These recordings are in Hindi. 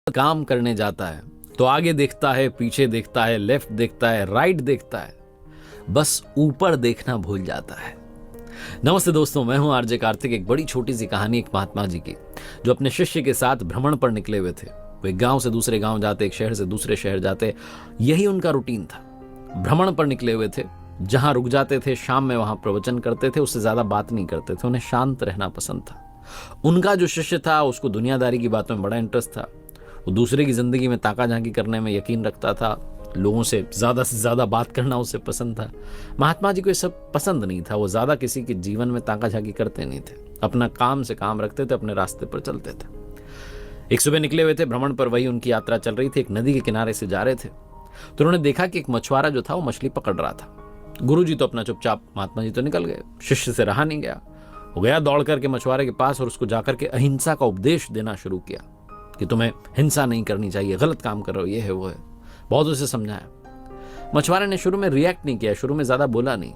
काम करने जाता है तो आगे देखता है, पीछे देखता है, लेफ्ट देखता है, राइट देखता है, बस ऊपर देखना भूल जाता है। नमस्ते दोस्तों, मैं हूं आरजे कार्तिक। एक बड़ी छोटी सी कहानी एक महात्मा जी की, जो अपने शिष्य के साथ भ्रमण पर निकले हुए थे। वो एक गांव से दूसरे गांव जाते, एक शहर से दूसरे शहर जाते, यही उनका रूटीन था। भ्रमण पर निकले हुए थे, जहां रुक जाते थे शाम में वहां प्रवचन करते थे, उससे ज्यादा बात नहीं करते थे, उन्हें शांत रहना पसंद था। उनका जो शिष्य था उसको दुनियादारी की बातों में बड़ा इंटरेस्ट था। वो दूसरे की जिंदगी में ताका झांकी करने में यकीन रखता था, लोगों से ज्यादा बात करना उसे पसंद था। महात्मा जी को ये सब पसंद नहीं था। वो ज्यादा किसी के जीवन में ताका झांकी करते नहीं थे, अपना काम से काम रखते थे, अपने रास्ते पर चलते थे। एक सुबह निकले हुए थे भ्रमण पर, वही उनकी यात्रा चल रही थी। एक नदी के किनारे से जा रहे थे तो उन्होंने देखा कि एक मछुआरा जो था वो मछली पकड़ रहा था। गुरुजी तो अपना चुपचाप, महात्मा जी तो निकल गए। शिष्य से रहा नहीं गया, वो गया दौड़ करके मछुआरे के पास और उसको जाकर के अहिंसा का उपदेश देना शुरू किया कि तुम्हें हिंसा नहीं करनी चाहिए, गलत काम कर रहे हो, ये है वो है। बहुत उसे समझाया। मछुआरे ने शुरू में रिएक्ट नहीं किया, शुरू में ज्यादा बोला नहीं,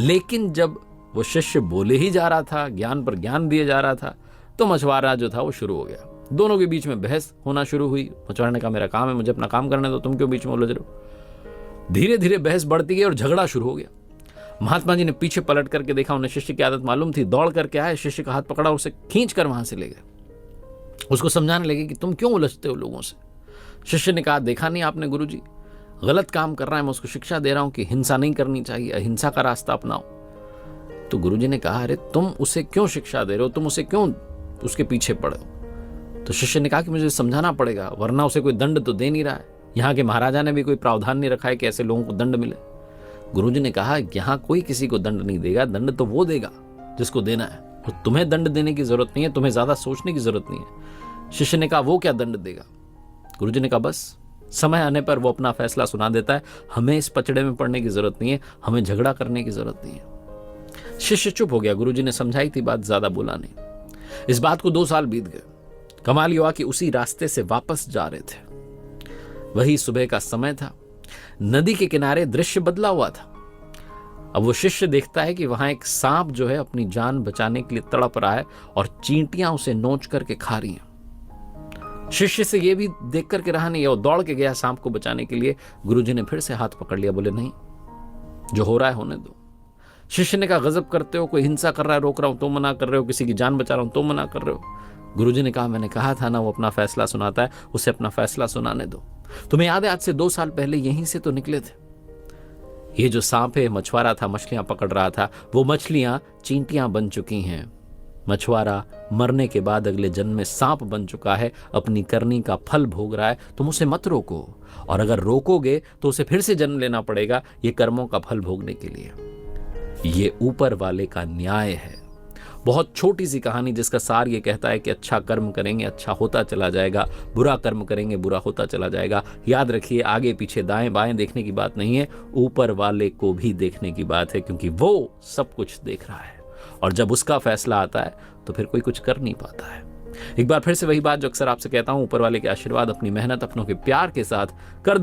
लेकिन जब वो शिष्य बोले ही जा रहा था, ज्ञान पर ज्ञान दिए जा रहा था, तो मछुआरा जो था वो शुरू हो गया। दोनों के बीच में बहस होना शुरू हुई। मछुआरे ने कहा मेरा काम है, मुझे अपना काम करने दो, तुम क्यों बीच में उलझ रहे हो। धीरे धीरे बहस बढ़ती गई और झगड़ा शुरू हो गया। महात्मा जी ने पीछे पलट करके देखा, उन्हें शिष्य की आदत मालूम थी। दौड़ करके आए, शिष्य का हाथ पकड़ा, उसे खींच कर वहां से ले गए। उसको समझाने लगे कि तुम क्यों उलझते हो लोगों से। शिष्य ने कहा देखा नहीं आपने गुरुजी, गलत काम कर रहा है, मैं उसको शिक्षा दे रहा हूं कि हिंसा नहीं करनी चाहिए, अहिंसा का रास्ता अपनाओ। तो गुरुजी ने कहा अरे तुम उसे क्यों शिक्षा दे रहे हो, तुम उसे क्यों उसके पीछे पड़े हो। तो शिष्य ने कहा कि मुझे समझाना पड़ेगा, वरना उसे कोई दंड तो दे नहीं रहा है। यहाँ के महाराजा ने भी कोई प्रावधान नहीं रखा है कि ऐसे लोगों को दंड मिले। गुरुजी ने कहा यहाँ कोई किसी को दंड नहीं देगा, दंड तो वो देगा जिसको देना है, और तुम्हें दंड देने की जरूरत नहीं है, तुम्हें ज्यादा सोचने की जरूरत नहीं है। शिष्य ने कहा वो क्या दंड देगा। गुरुजी ने कहा बस समय आने पर वो अपना फैसला सुना देता है, हमें इस पचड़े में पड़ने की जरूरत नहीं है, हमें झगड़ा करने की जरूरत नहीं है। शिष्य चुप हो गया। गुरुजी ने समझाई थी बात, ज्यादा बोला नहीं। इस बात को 2 साल बीत गए। कमाल हुआ कि उसी रास्ते से वापस जा रहे थे। वही सुबह का समय था। नदी के किनारे दृश्य बदला हुआ था। अब वो शिष्य देखता है कि वहां एक सांप जो है अपनी जान बचाने के लिए तड़प रहा है और चींटियां उसे नोच करके खा रही हैं। शिष्य से ये भी देख करके रहा नहीं, वो दौड़ के गया सांप को बचाने के लिए। गुरुजी ने फिर से हाथ पकड़ लिया, बोले नहीं, जो हो रहा है होने दो। शिष्य ने कहा गजब करते हो, कोई हिंसा कर रहा है रोक रहा हूं तो मना कर रहे हो, किसी की जान बचा रहा हूं तो मना कर रहे हो। गुरुजी ने कहा मैंने कहा था ना वो अपना फैसला सुनाता है, उसे अपना फैसला सुनाने दो। तुम्हें याद है आज से 2 साल पहले यहीं से तो निकले थे। ये जो सांप है मछुआरा था, मछलियां पकड़ रहा था, वो मछलियां चींटियां बन चुकी हैं। मछुआरा मरने के बाद अगले जन्म में सांप बन चुका है, अपनी करनी का फल भोग रहा है। तुम उसे मत रोको, और अगर रोकोगे तो उसे फिर से जन्म लेना पड़ेगा ये कर्मों का फल भोगने के लिए। ये ऊपर वाले का न्याय है। बहुत छोटी सी कहानी जिसका सार ये कहता है कि अच्छा कर्म करेंगे अच्छा होता चला जाएगा, बुरा कर्म करेंगे बुरा होता चला जाएगा। याद रखिए आगे पीछे दाएं बाएं देखने की बात नहीं है, ऊपर वाले को भी देखने की बात है, क्योंकि वो सब कुछ देख रहा है। और जब उसका फैसला आता है तो फिर कोई कुछ कर नहीं पाता है। एक बार फिर से वही बात जो अक्सर आपसे कहता हूं, ऊपर वाले के आशीर्वाद, अपनी मेहनत, अपनों के प्यार के साथ कर